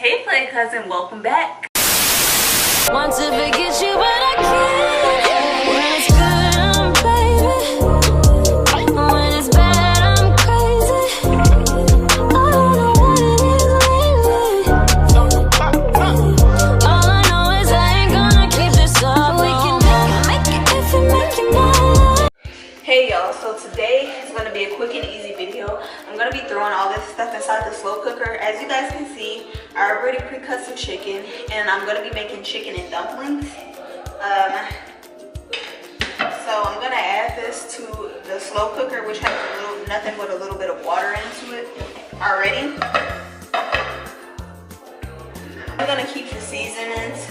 Hey play cousin, welcome back. Want to forget you, but I can't. When it's good, I'm baby. When it's bad, I'm crazy. I don't know what it is lately. All I know is I ain't gonna keep this up. We can make it if we make it now. Hey y'all, so today is going to be a quick and easy video. I'm going to be throwing all this stuff inside the slow cooker. As you guys can see, I already pre-cut some chicken, and I'm going to be making chicken and dumplings. So I'm going to add this to the slow cooker, which has nothing but a little bit of water into it already. I'm going to keep the seasonings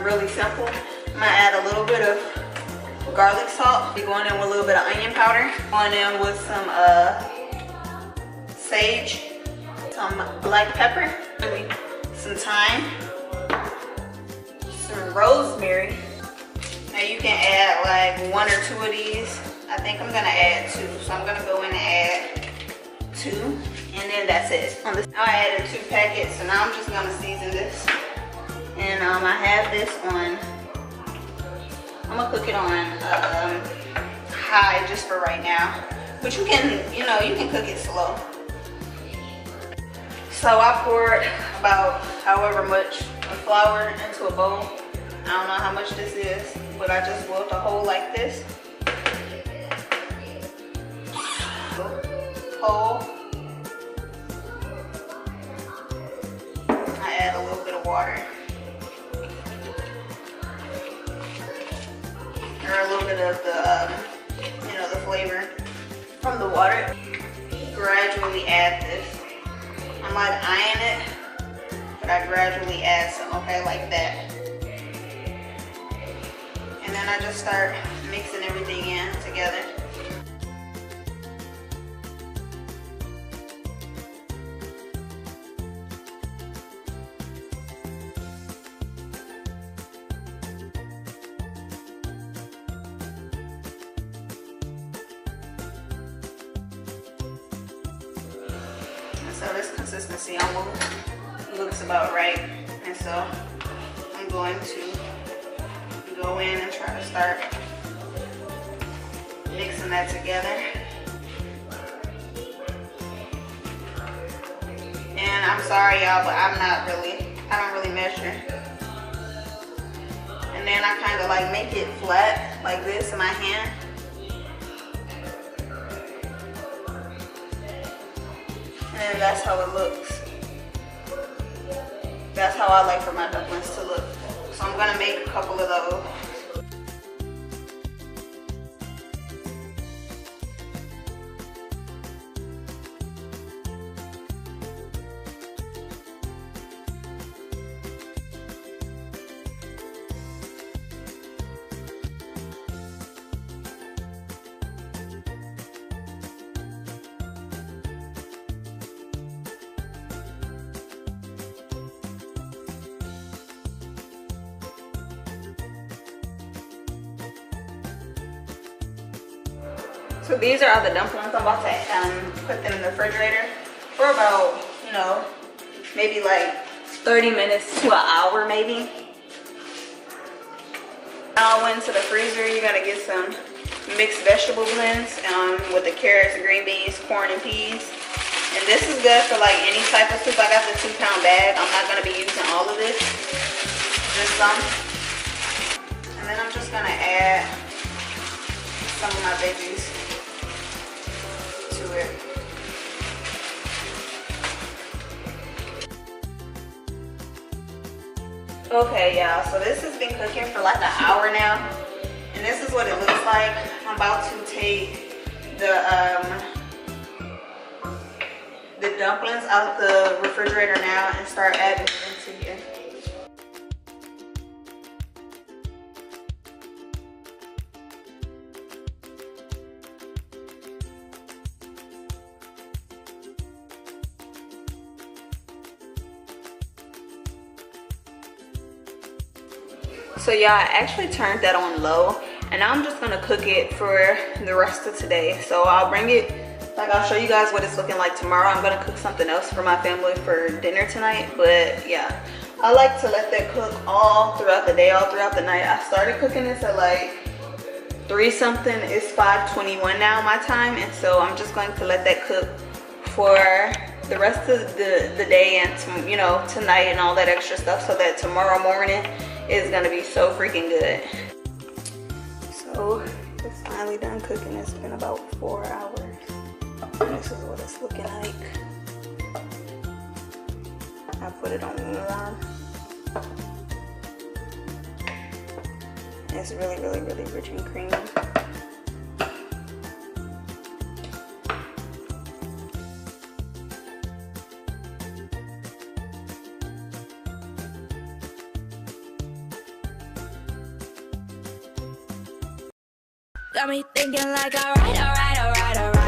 really simple. I'm going to add a little bit of garlic salt. Be going in with a little bit of onion powder. Going in with some sage, some black pepper, some thyme, some rosemary. Now you can add like 1 or 2 of these. I think I'm gonna add 2, so I'm gonna go in and add 2, and then that's it. Now I added 2 packets, so now I'm just gonna season this. And I have this on. I'm gonna cook it on high just for right now, but you can, you can cook it slow. So I poured about however much of flour into a bowl. I don't know how much this is, but I just boiled a whole like this. Whole. I add a little bit of water. Or a little bit of the, the flavor from the water. Gradually add this. I'm like eyeing it, but I gradually add some, okay, like that. And then I just start mixing everything in together. So this consistency almost looks about right, and so I'm going to go in and try to start mixing that together. And I'm sorry y'all, but I don't really measure. And then I kind of like make it flat like this in my hand. And that's how it looks. That's how I like for my dumplings to look. So I'm gonna make a couple of those. So these are all the dumplings. I'm about to put them in the refrigerator for about, maybe like 30 minutes to an hour maybe. Now I went to the freezer. You're gonna get some mixed vegetable blends with the carrots, green beans, corn, and peas. And this is good for like any type of soup. I got the 2-pound bag. I'm not gonna be using all of this, just some. And then I'm just gonna add some of my veggies to it. Okay, y'all, so this has been cooking for like an hour now, and this is what it looks like. I'm about to take the dumplings out of the refrigerator now and start adding them into here. So y'all, I actually turned that on low, and I'm just gonna cook it for the rest of today. So I'll bring it Like, I'll show you guys what it's looking like tomorrow. I'm gonna cook something else for my family for dinner tonight, but yeah, I like to let that cook all throughout the day, all throughout the night. I started cooking this at like 3 something. It's 5:21 now my time, and so I'm just going to let that cook for the rest of the day and you know, tonight and all that extra stuff, so that tomorrow morning is gonna be so freaking good. So it's finally done cooking. It's been about 4 hours. This is what it's looking like. I put it on warm. It's really, really, really rich and creamy. Got me thinking like, alright.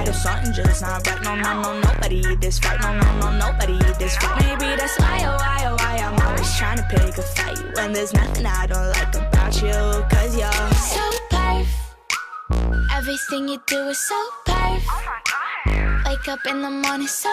If something just not right, no, nobody eat this right. No, nobody eat this right. Maybe that's why, I'm always trying to pick a fight when there's nothing I don't like about you, cause you're so perf. Everything you do is so perf. Wake up in the morning so